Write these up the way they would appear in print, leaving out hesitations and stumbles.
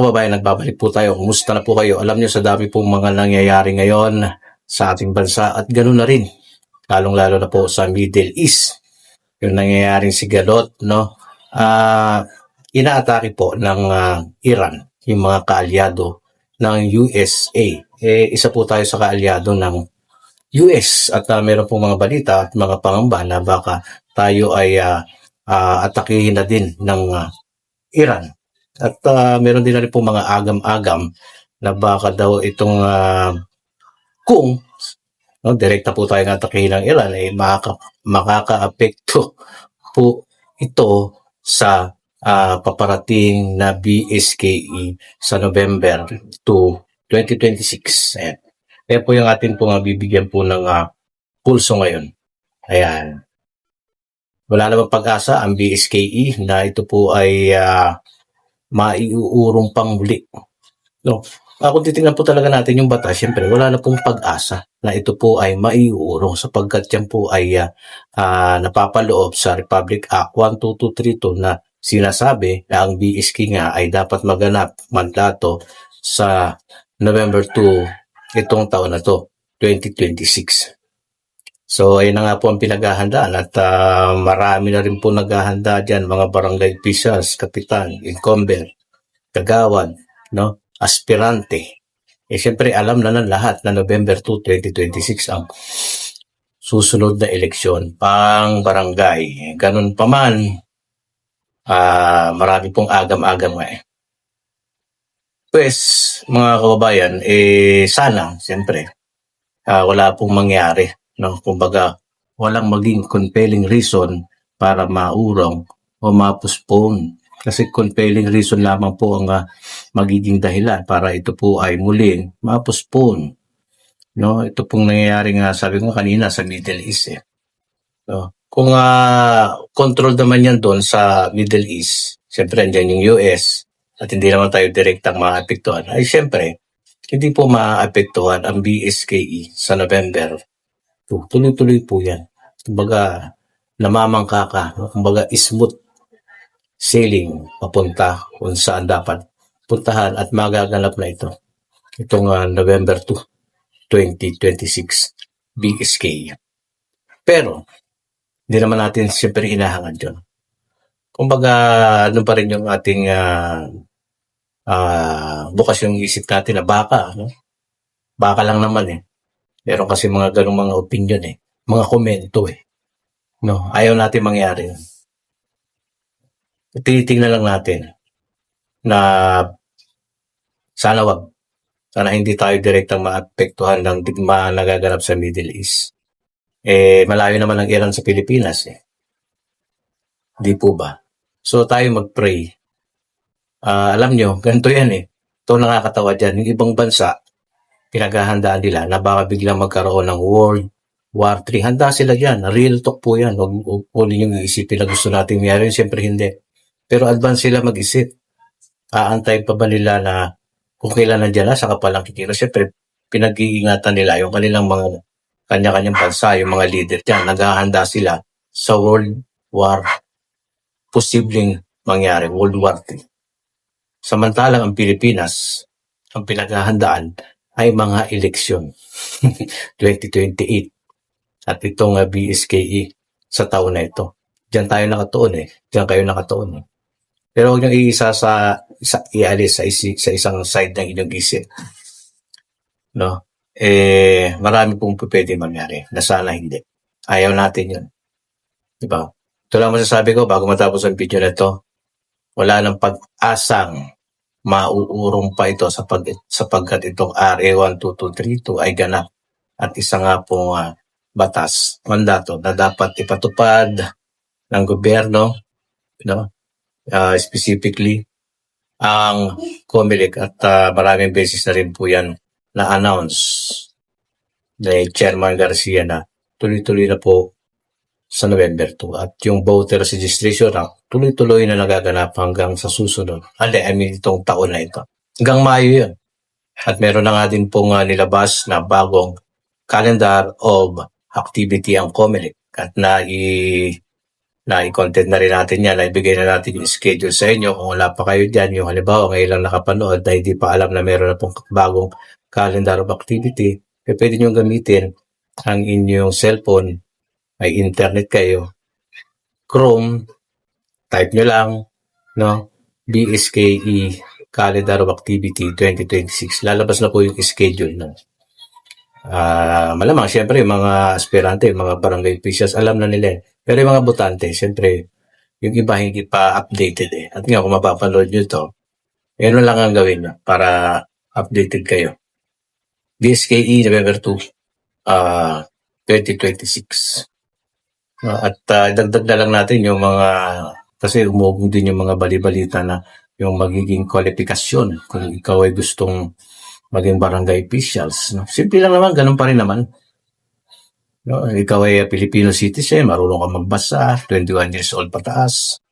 kababayan, nagbabalik po tayo. Kumusta na po kayo? Alam nyo, sa dami pong mga nangyayari ngayon sa ating bansa at ganoon na rin, lalong-lalo na po sa Middle East. Yung nangyayaring sigalot, no? Inaatake po ng Iran, yung mga kaalyado ng USA. Isa po tayo sa kaalyado ng US at meron pong mga balita at mga pangamba na baka tayo ay atakihin na din ng Iran. At meron din na rin po mga agam-agam na baka daw itong kung direkta po tayo atakihin ng Iran, makaka-apekto po ito sa paparating na BSKE sa November 2, 2026. Ayan. Kaya po yung atin po bibigyan po ng pulso ngayon. Ayan. Wala namang pag-asa ang BSKE na ito po ay maiuurong pang muli. No? Kung titingnan po talaga natin yung batas, syempre wala na pong pag-asa na ito po ay maiuurong sapagkat yan po ay napapaloob sa Republic Act 12232 na sinasabi na ang BSK nga ay dapat maganap mandato sa November 2 itong taon na to, 2026. So, ayun na nga po ang pinaghahandaan at marami na rin po naghahanda dyan, mga barangay officials, kapitan, incumbent, kagawad, no? Aspirante. Siyempre, alam na ng lahat na November 2, 2026 ang susunod na eleksyon pang barangay. Ganun pa man, marami pong agam-agam nga Pues, mga kababayan, sana, siyempre, wala pong mangyari. No? Kumbaga, walang maging compelling reason para maurong o ma-postpone. Kasi compelling reason lamang po ang magiging dahilan para ito po ay muling ma-postpone. No? Ito pong nangyayari nga, sabi ko kanina, sa Middle East. No? Kung control naman yan doon sa Middle East, siyempre andyan yung US, at hindi naman tayo direktang maapektuhan, ay siyempre, hindi po maapektuhan ang BSKE sa November. Tuloy-tuloy po yan. Kumbaga, namamangka ka. Kumbaga, smooth sailing papunta kung saan dapat puntahan at magaganap na ito. Itong November 2, 2026 BSKE. Pero, hindi naman natin siyempre hinahangad yun. Kumbaga, ano pa rin yung ating bukas yung isip natin na baka. No? Baka lang naman Meron kasi mga ganung mga opinion mga komento No, ayaw natin mangyari. Tinitingnan lang natin na sana wag. Sana hindi tayo direktang maapektuhan ng digmaan na nagaganap sa Middle East. Malayo naman ang Iran sa Pilipinas Di po ba? So tayo mag-pray. Alam nyo, ganito yan Ito nakakatawa dyan. Yung ibang bansa, pinaghahandaan nila na baka biglang magkaroon ng World War III. Handa sila dyan. Real talk po yan. Huwag yung isipin na gusto natin mayroon. Siyempre hindi. Pero advance sila mag-isip. Aantayin pa ba nila na kung kailan nandiyan na, saka palang kikira. Siyempre, pinag-iingatan nila yung kanilang mga kanya-kanyang bansa, yung mga leader dyan. Naghahanda sila sa World War posibleng mangyari, World War III. Samantalang ang Pilipinas, ang pinaghahandaan ay mga eleksyon 2028 at itong BSKE sa taon na ito. Diyan tayo nakatuon Diyan kayo nakatuon Pero huwag niyong ialis sa isang side ng inyong isip. No? Marami pong pwede mangyari na sana hindi. Ayaw natin yun. Diba? Ito lang masasabi ko bago matapos ang video na ito. Wala nang pag-asang mauurong pa ito sapagkat itong RA 12232 ay ganap at isa nga pong batas, mandato na dapat ipatupad ng gobyerno, specifically ang COMELEC at maraming beses na rin po yan na-announce ni Chairman Garcia na tuloy-tuloy na po sa November 2 at yung voters registration tuloy-tuloy na nagaganap hanggang sa susunod. Itong taon na ito. Hanggang Mayo yun. At meron na nga din pong nilabas na bagong calendar of activity ang COMELEC at na i-content na rin natin yan, na ibigay na natin yung schedule sa inyo. Kung wala pa kayo dyan, yung halimbawa ngayon lang nakapanood na hindi pa alam na meron na pong bagong calendar of activity, pwede nyo gamitin ang inyong cellphone, may internet kayo, Chrome, type nyo lang, no? BSKE Calendar of Activity 2026. Lalabas na po yung schedule nun. Malamang, siyempre, yung mga aspirante, yung mga barangay officials, alam na nila. Pero yung mga botante, siyempre, yung iba hindi pa updated eh. At nga, kung mapapanood nyo ito, yun lang ang gawin nyo para updated kayo. BSKE November 2, 2026. At dagdag na lang natin yung mga, kasi umubong din yung mga bali-balita na yung magiging kwalifikasyon kung ikaw ay gustong maging barangay officials. No? Simple lang naman, ganun pa rin naman. No? Ikaw ay Filipino citizen, marunong ka magbasa, 21 years old pataas,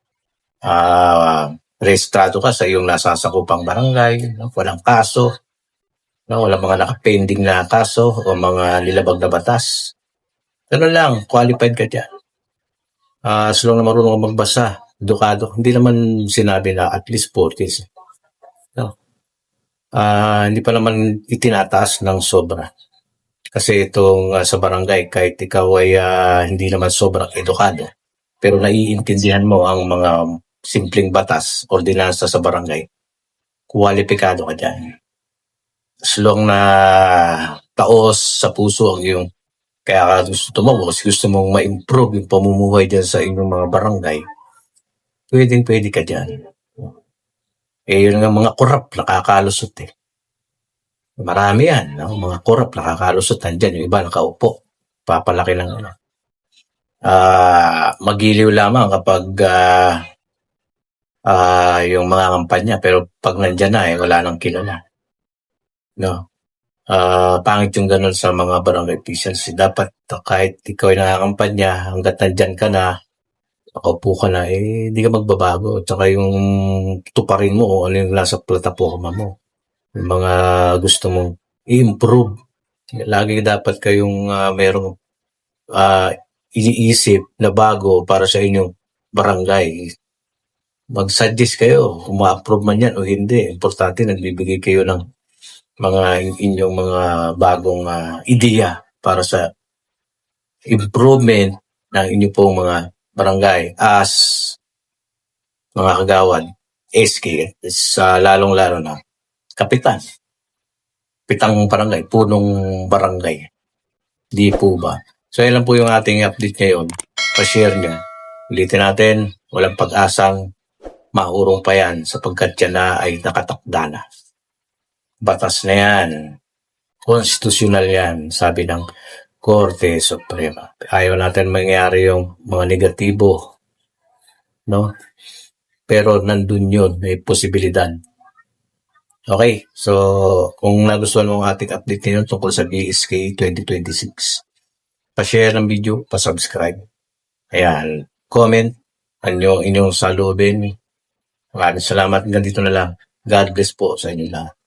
rehistrado ka sa iyong nasasakupang barangay, no? Walang kaso, no? Walang mga nakapending na kaso o mga nilabag na batas. Ganun lang, qualified ka dyan. As long na marunong ka magbasa, edukado, hindi naman sinabi na at least 40s. No? Hindi pa naman itinataas ng sobra. Kasi itong sa barangay, kahit ikaw ay hindi naman sobrang edukado, pero naiintindihan mo ang mga simpleng batas, ordinansa sa barangay, kwalipikado ka dyan. As long na taos sa puso ang iyong, kaya ka gusto tumawa, gusto mong ma-improve yung pamumuhay dyan sa inyong mga barangay, pwede ka dyan. Yun nga mga korap, nakakalusot eh. Marami yan, no? Mga korap, nakakalusot. Nandyan, yung iba nakaupo. Papalaki ng ano. Magiliw lamang kapag yung mga kampanya, pero pag nandyan na, wala nang kilala. No? Pangit yung ganun sa mga barangay officials. Dapat kahit ikaw ay nakakampanya, hanggat nandyan ka na, nakaupo ka na, hindi ka magbabago. Tsaka yung tuparin mo o ano yung nasa plataforma mo. Yung mga gusto mong i-improve. Lagi dapat kayong merong iniisip na bago para sa inyong barangay. Mag-suggest kayo kung ma-approve man yan o hindi. Importante, nagbibigay kayo ng mga inyong mga bagong ideya para sa improvement ng inyong pong mga barangay as mga kagawad, SK, lalong-lalo na kapitan, pitang barangay, punong barangay. Di po ba? So, yan lang po yung ating update ngayon. Pa-share nyo. Ulitin natin, walang pag-asang maurong pa yan sapagkat yan na ay nakatakda na. Batas na yan. Konstitusyonal yan, sabi ng Korte Suprema. Ayaw natin mangyari yung mga negatibo. No? Pero nandun yun, may posibilidad. Okay, so kung nagustuhan mo ang ating update ngayon tungkol sa BSK 2026, pa-share ng video, pa-subscribe. Ayan, comment, inyong salubin. Maraming salamat. Hanggang dito na lang. God bless po sa inyo lahat.